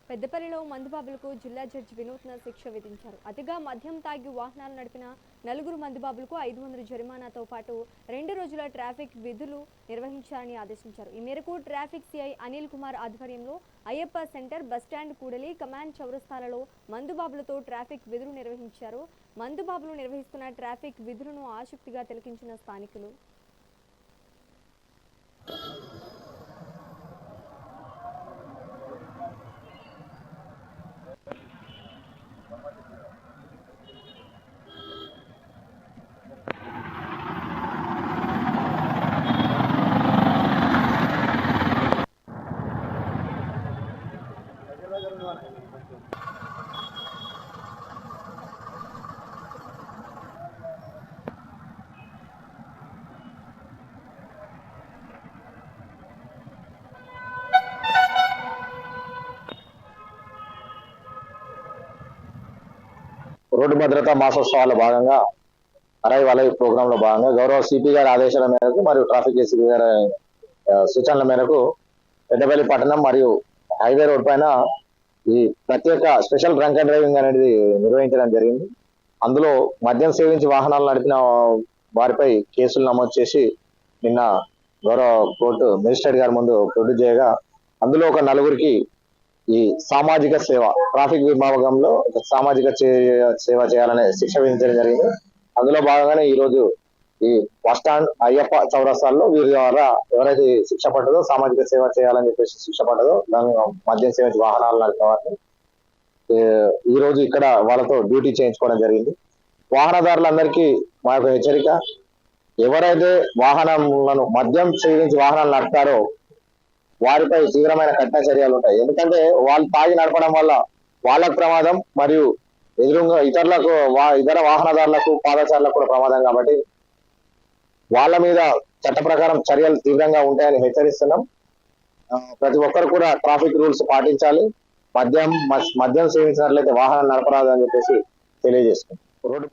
పెద్దపల్లిలో మందుబాబులకు జిల్లా జడ్జి వినూత్న శిక్ష విధించారు. అతిగా మద్యం తాగి వాహనాలు నడిపిన 4 మందుబాబులకు 500 జరిమానాతో పాటు 2 రోజుల ట్రాఫిక్ విధులు నిర్వహించాలని ఆదేశించారు. ఈ మేరకు ట్రాఫిక్ సిఐ అనిల్ కుమార్ ఆధ్వర్యంలో అయ్యప్ప సెంటర్, బస్టాండ్ కూడలి, కమాండ్ చౌరస్తాలలో మందుబాబులతో ట్రాఫిక్ విధులు నిర్వహించారు. మందుబాబులు నిర్వహిస్తున్న ట్రాఫిక్ విధులను ఆసక్తిగా తిలకించిన స్థానికులు రోడ్డు భద్రతా మాసోత్సవాల్లో భాగంగా అరైవ్ అలైవ్ ప్రోగ్రామ్ లో భాగంగా గౌరవ సిపి గారి ఆదేశాల మేరకు మరియు ట్రాఫిక్ ఏసీపీ గారి సూచనల మేరకు పెద్దపల్లి పట్టణం మరియు హైవే రోడ్ పైన ఈ ప్రత్యేక స్పెషల్ డ్రంక్ అండ్ డ్రైవింగ్ అనేది నిర్వహించడం జరిగింది. అందులో మద్యం సేవించి వాహనాలు నడిపిన వారిపై కేసులు నమోదు చేసి నిన్న గౌరవ కోర్టు మెజిస్ట్రేట్ గారి ముందు ప్రొడ్యూస్ చేయగా అందులో ఒక నలుగురికి ఈ సామాజిక సేవ ట్రాఫిక్ విభాగంలో సామాజిక సేవ చేయాలనే శిక్ష విధించడం జరిగింది. అందులో భాగంగానే ఈ రోజు ఈ బస్ స్టాండ్, అయ్యప్ప చౌరస్తాల్లో వీరి ద్వారా ఎవరైతే శిక్ష పడ్డదో, సామాజిక సేవ చేయాలని చెప్పేసి శిక్ష పడ్డదో, మద్యం సేవించి వాహనాలు నడిపిన వారిని ఈ రోజు ఇక్కడ వాళ్ళతో డ్యూటీ చేయించుకోవడం జరిగింది. వాహనదారులందరికీ మా యొక్క హెచ్చరిక, ఎవరైతే వాహనాలను మద్యం సేవించి వాహనాలు నడుపుతారో వారిపై తీవ్రమైన కఠిన చర్యలు ఉంటాయి. ఎందుకంటే వాళ్ళు తాగి నడపడం వల్ల వాళ్ళకు ప్రమాదం మరియు ఎదురుగా ఇతర వాహనదారులకు, పాదచారులకు కూడా ప్రమాదం. కాబట్టి వాళ్ళ మీద చట్ట ప్రకారం చర్యలు తీవ్రంగా ఉంటాయని హెచ్చరిస్తున్నాం. ప్రతి ఒక్కరు కూడా ట్రాఫిక్ రూల్స్ పాటించాలి. మద్యం సేవించినట్లయితే వాహనం నడపరాదు అని చెప్పేసి తెలియజేస్తున్నాం. రోడ్డు